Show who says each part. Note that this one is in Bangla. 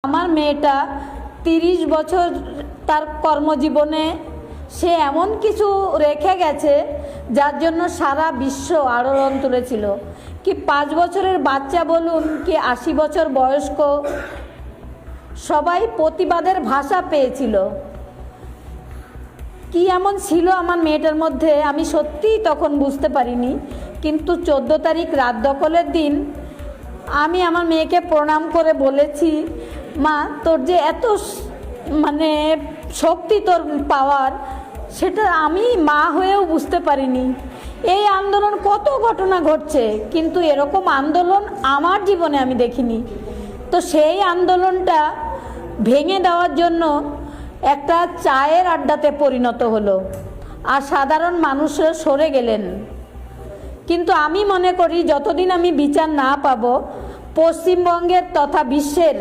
Speaker 1: আমার মেয়েটা 30 বছর তার কর্মজীবনে সে এমন কিছু রেখে গেছে যার জন্য সারা বিশ্ব আলোড়ন তুলেছিল। কি 5 বছরের বাচ্চা বলুন কি 80 বছর বয়স্ক, সবাই প্রতিবাদের ভাষা পেয়েছিল। কি এমন ছিল আমার মেয়েটার মধ্যে আমি সত্যিই তখন বুঝতে পারিনি। কিন্তু 14 তারিখ রাত দখলের দিন আমি আমার মেয়েকে প্রণাম করে বলেছি, মা তোর যে এত শক্তি, তোর পাওয়ার, সেটা আমি মা হয়েও বুঝতে পারিনি। এই আন্দোলন কত ঘটনা ঘটছে, কিন্তু এরকম আন্দোলন আমার জীবনে আমি দেখিনি। তো সেই আন্দোলনটা ভেঙে দেওয়ার জন্য একটা চায়ের আড্ডাতে পরিণত হলো, আর সাধারণ মানুষরা সরে গেলেন। কিন্তু আমি মনে করি যতদিন আমি বিচার না পাবো, পশ্চিমবঙ্গের তথা বিশ্বের